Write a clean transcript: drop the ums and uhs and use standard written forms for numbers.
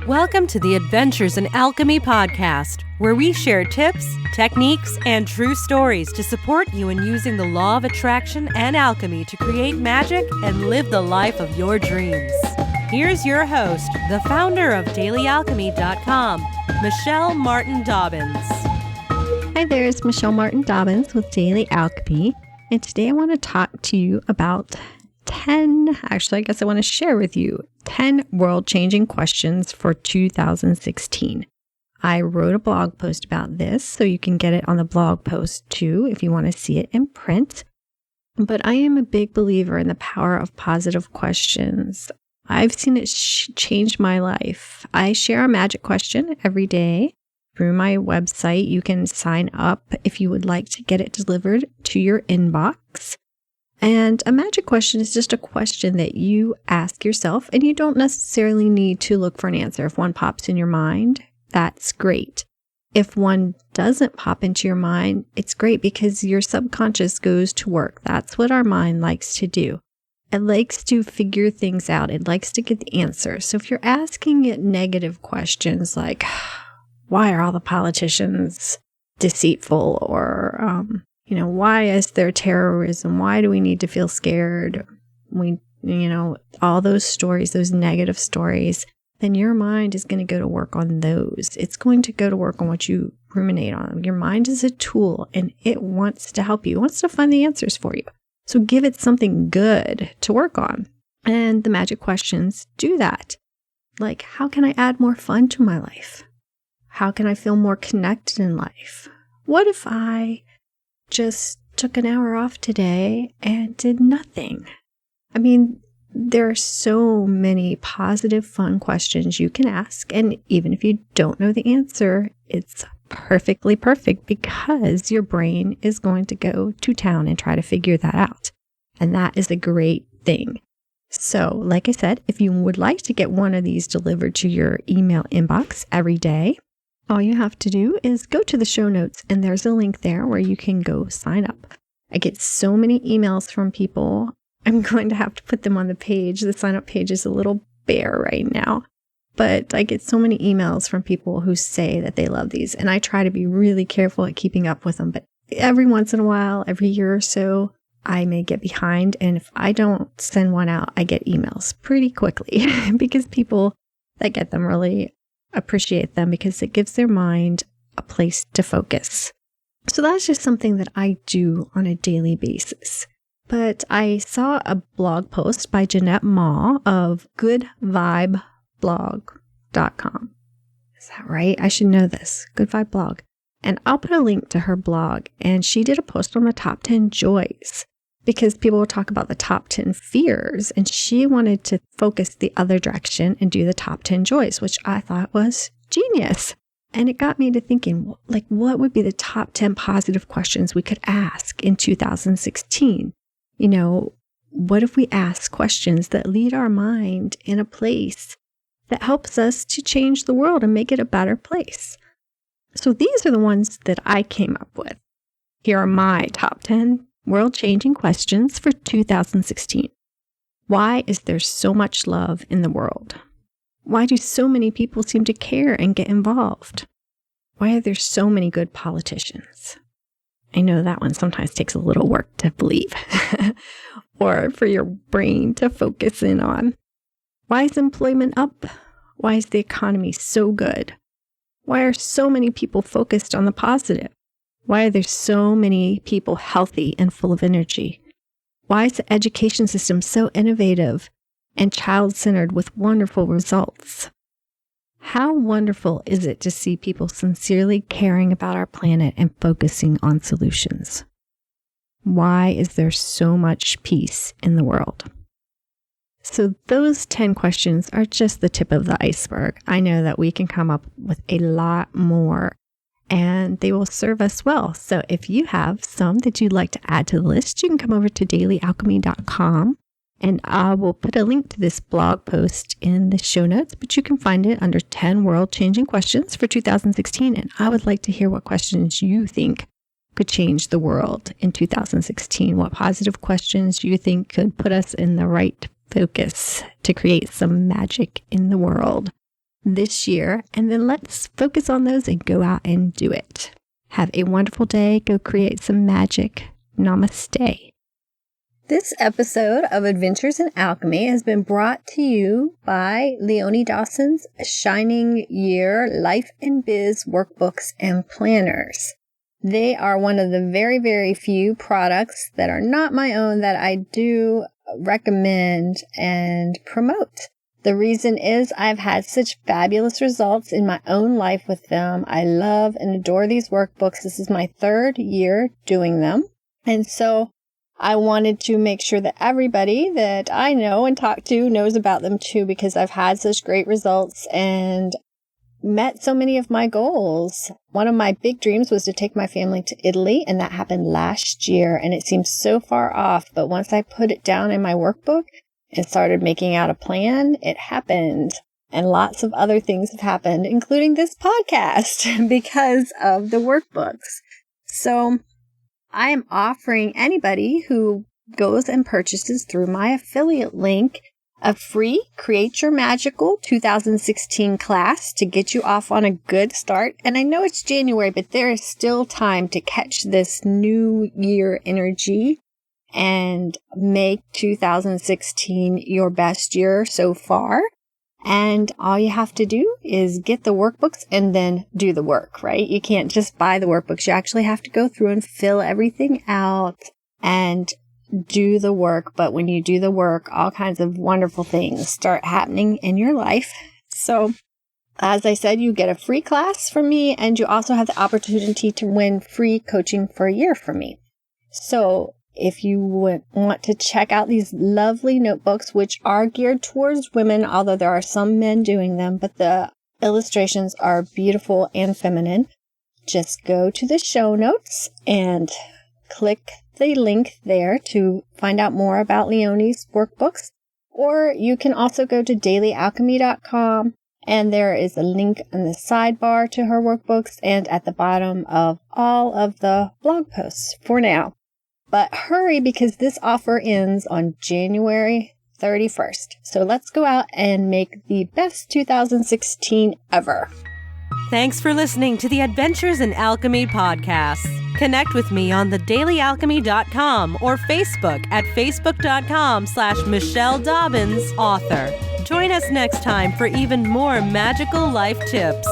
Welcome to the Adventures in Alchemy podcast, where we share tips, techniques, and true stories to support you in using the law of attraction and alchemy to create magic and live the life of your dreams. Here's your host, the founder of DailyAlchemy.com, Michelle Martin Dobbins. Hi there, it's Michelle Martin Dobbins with Daily Alchemy, and today I want to talk to you about I want to share with you 10 world-changing questions for 2016. I wrote a blog post about this, so you can get it on the blog post too if you want to see it in print. But I am a big believer in the power of positive questions. I've seen it change my life. I share a magic question every day through my website. You can sign up if you would like to get it delivered to your inbox. And a magic question is just a question that you ask yourself, and you don't necessarily need to look for an answer. If one pops in your mind, that's great. If one doesn't pop into your mind, it's great because your subconscious goes to work. That's what our mind likes to do. It likes to figure things out. It likes to get the answer. So if you're asking it negative questions like, why are all the politicians deceitful? Or, why is there terrorism? Why do we need to feel scared? All those stories, those negative stories, then your mind is going to go to work on those. It's going to go to work on what you ruminate on. Your mind is a tool and it wants to help you. It wants to find the answers for you. So give it something good to work on. And the magic questions do that. Like, how can I add more fun to my life? How can I feel more connected in life? What if I just took an hour off today and did nothing? I mean, there are so many positive, fun questions you can ask. And even if you don't know the answer, it's perfectly perfect because your brain is going to go to town and try to figure that out. And that is a great thing. So, like I said, if you would like to get one of these delivered to your email inbox every day, all you have to do is go to the show notes, and there's a link there where you can go sign up. I get so many emails from people. I'm going to have to put them on the page. The sign up page is a little bare right now, but I get so many emails from people who say that they love these, and I try to be really careful at keeping up with them. But every once in a while, every year or so, I may get behind, and if I don't send one out, I get emails pretty quickly because people that get them really appreciate them because it gives their mind a place to focus. So that's just something that I do on a daily basis. But I saw a blog post by Jeanette Ma of goodvibeblog.com. Is that right? I should know this. Good Vibe Blog. And I'll put a link to her blog. And she did a post on the top 10 joys because people will talk about the top 10 fears. And she wanted to focus the other direction and do the top 10 joys, which I thought was genius. And it got me to thinking, like, what would be the top 10 positive questions we could ask in 2016? What if we ask questions that lead our mind in a place that helps us to change the world and make it a better place? So these are the ones that I came up with. Here are my top 10 world-changing questions for 2016. Why is there so much love in the world? Why do so many people seem to care and get involved? Why are there so many good politicians? I know that one sometimes takes a little work to believe or for your brain to focus in on. Why is employment up? Why is the economy so good? Why are so many people focused on the positive? Why are there so many people healthy and full of energy? Why is the education system so innovative and child-centered with wonderful results? How wonderful is it to see people sincerely caring about our planet and focusing on solutions? Why is there so much peace in the world? So those 10 questions are just the tip of the iceberg. I know that we can come up with a lot more, and they will serve us well. So if you have some that you'd like to add to the list, you can come over to DailyAlchemy.com. And I will put a link to this blog post in the show notes, but you can find it under 10 world-changing questions for 2016. And I would like to hear what questions you think could change the world in 2016. What positive questions you think could put us in the right focus to create some magic in the world. this year, and then let's focus on those and go out and do it. Have a wonderful day. Go create some magic. Namaste. This episode of Adventures in Alchemy has been brought to you by Leonie Dawson's Shining Year Life and Biz Workbooks and Planners. They are one of the very, very few products that are not my own that I do recommend and promote. The reason is I've had such fabulous results in my own life with them. I love and adore these workbooks. This is my 3rd year doing them. And so I wanted to make sure that everybody that I know and talk to knows about them too, because I've had such great results and met so many of my goals. One of my big dreams was to take my family to Italy, and that happened last year, and it seems so far off. But once I put it down in my workbook and started making out a plan, it happened. And lots of other things have happened, including this podcast, because of the workbooks. So I am offering anybody who goes and purchases through my affiliate link a free Create Your Magical 2016 class to get you off on a good start. And I know it's January, but there is still time to catch this new year energy and make 2016 your best year so far. And all you have to do is get the workbooks and then do the work, right? You can't just buy the workbooks. You actually have to go through and fill everything out and do the work. But when you do the work, all kinds of wonderful things start happening in your life. So as I said, you get a free class from me, and you also have the opportunity to win free coaching for a year from me. So if you want to check out these lovely notebooks, which are geared towards women, although there are some men doing them, but the illustrations are beautiful and feminine, just go to the show notes and click the link there to find out more about Leonie's workbooks. Or you can also go to dailyalchemy.com, and there is a link in the sidebar to her workbooks and at the bottom of all of the blog posts for now. But hurry, because this offer ends on January 31st. So let's go out and make the best 2016 ever. Thanks for listening to the Adventures in Alchemy podcast. Connect with me on thedailyalchemy.com or Facebook at facebook.com/Michelle Dobbins, author. Join us next time for even more magical life tips.